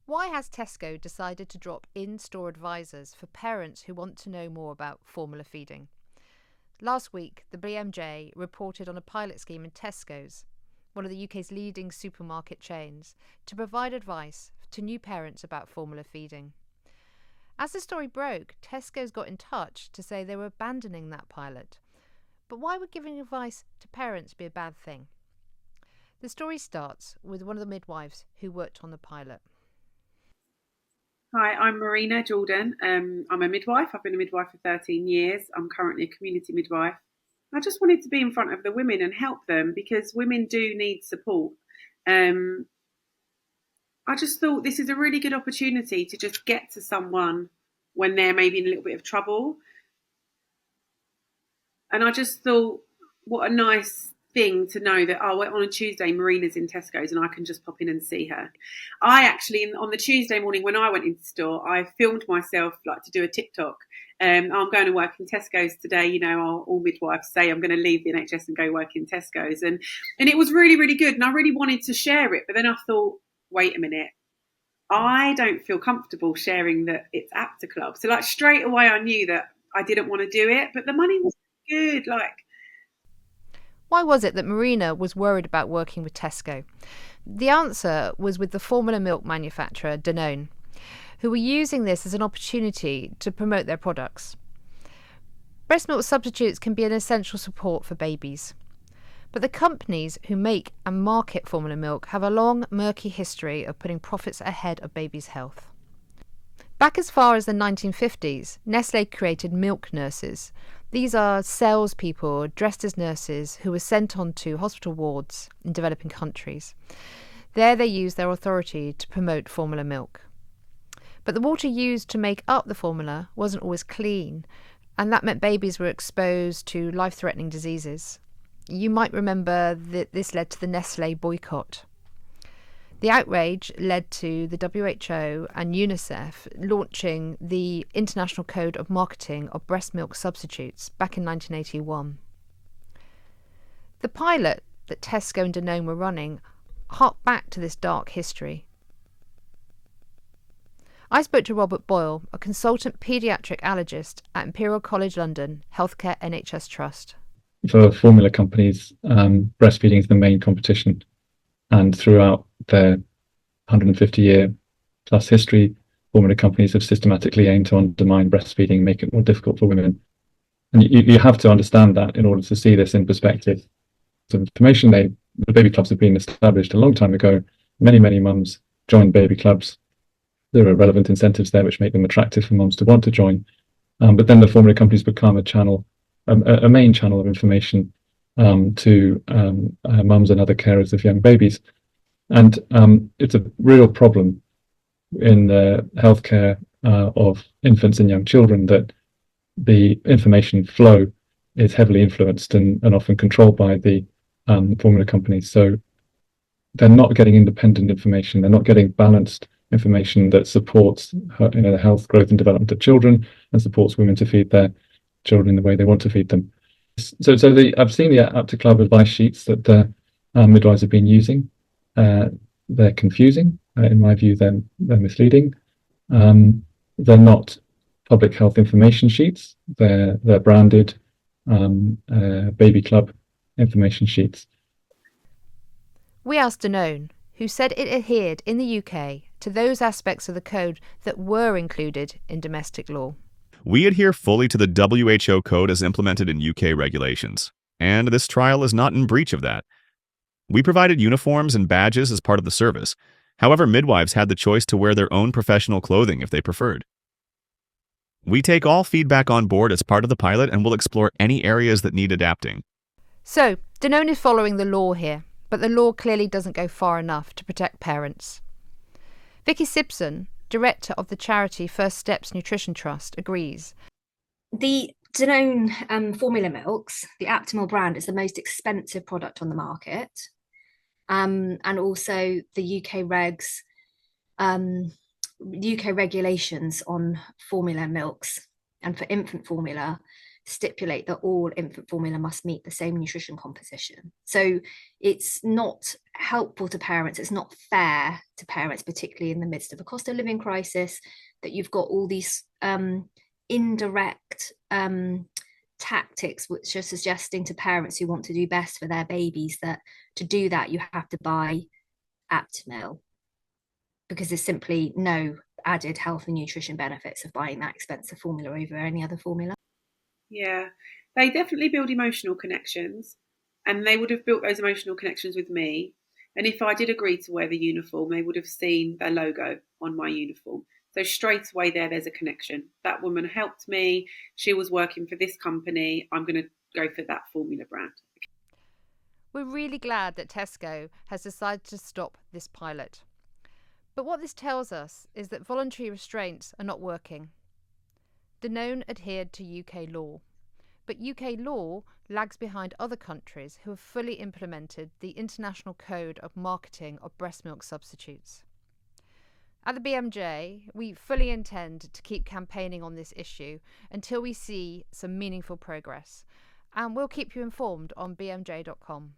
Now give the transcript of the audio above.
Why has Tesco decided to drop in-store advisors for parents who want to know more about formula feeding? Last week, the BMJ reported on a pilot scheme in Tesco's, one of the UK's leading supermarket chains, to provide advice to new parents about formula feeding. As the story broke, Tesco's got in touch to say they were abandoning that pilot. But why would giving advice to parents be a bad thing? The story starts with one of the midwives who worked on the pilot. Hi, I'm Marina Jordan. I'm a midwife. I've been a midwife for 13 years. I'm currently a community midwife. I just wanted to be in front of the women and help them because women do need support. I just thought this is a really good opportunity to just get to someone when they're maybe in a little bit of trouble. And I just thought, what a nice thing to know that, oh, on a Tuesday, Marina's in Tesco's and I can just pop in and see her. I actually, on the Tuesday morning when I went into the store, I filmed myself like to do a TikTok. I'm going to work in Tesco's today. You know, all midwives say I'm going to leave the NHS and go work in Tesco's. And it was really, really good. And I really wanted to share it. But then I thought, wait a minute. I don't feel comfortable sharing that it's Apta Club. So like straight away I knew that I didn't want to do it. But the money was good. Why was it that Marina was worried about working with Tesco? The answer was with the formula milk manufacturer Danone, who were using this as an opportunity to promote their products. Breast milk substitutes can be an essential support for babies. But the companies who make and market formula milk have a long, murky history of putting profits ahead of babies' health. Back as far as the 1950s, Nestlé created milk nurses. These are salespeople dressed as nurses who were sent on to hospital wards in developing countries. There they used their authority to promote formula milk. But the water used to make up the formula wasn't always clean, and that meant babies were exposed to life-threatening diseases. You might remember that this led to the Nestlé boycott. The outrage led to the WHO and UNICEF launching the International Code of Marketing of Breast Milk Substitutes back in 1981. The pilot that Tesco and Danone were running harked back to this dark history. I spoke to Robert Boyle, a consultant paediatric allergist at Imperial College London Healthcare NHS Trust. For formula companies, breastfeeding is the main competition. And throughout their 150-year plus history, formula companies have systematically aimed to undermine breastfeeding, make it more difficult for women. And you have to understand that in order to see this in perspective. So information, the baby clubs have been established a long time ago. Many, many mums joined baby clubs. There are relevant incentives there which make them attractive for mums to want to join. But then the formula companies become a main channel of information to mums and other carers of young babies. And it's a real problem in the healthcare of infants and young children that the information flow is heavily influenced and often controlled by the formula companies. So they're not getting independent information. They're not getting balanced information that supports the health, growth and development of children and supports women to feed their children in the way they want to feed them. So I've seen the Apta Club advice sheets that the midwives have been using. They're confusing. In my view, they're misleading. They're not public health information sheets. They're branded baby club information sheets. We asked Danone, who said it adhered in the UK to those aspects of the code that were included in domestic law. We adhere fully to the WHO code as implemented in UK regulations, and this trial is not in breach of that. We provided uniforms and badges as part of the service. However, midwives had the choice to wear their own professional clothing if they preferred. We take all feedback on board as part of the pilot and will explore any areas that need adapting. So, Danone is following the law here, but the law clearly doesn't go far enough to protect parents. Vicky Simpson, director of the charity First Steps Nutrition Trust, agrees. The Danone formula milks, the Aptamil brand, is the most expensive product on the market. And also the UK regulations on formula milks and for infant formula stipulate that all infant formula must meet the same nutrition composition. So it's not helpful to parents, it's not fair to parents, particularly in the midst of a cost of living crisis, that you've got all these indirect tactics which are suggesting to parents who want to do best for their babies that to do that you have to buy Aptamil, because there's simply no added health and nutrition benefits of buying that expensive formula over any other formula. Yeah, they definitely build emotional connections, and they would have built those emotional connections with me. And if I did agree to wear the uniform, they would have seen their logo on my uniform. So straight away there's a connection. That woman helped me. She was working for this company. I'm going to go for that formula brand. We're really glad that Tesco has decided to stop this pilot. But what this tells us is that voluntary restraints are not working. Danone adhered to UK law, but UK law lags behind other countries who have fully implemented the International Code of Marketing of Breast Milk Substitutes. At the BMJ, we fully intend to keep campaigning on this issue until we see some meaningful progress, and we'll keep you informed on bmj.com.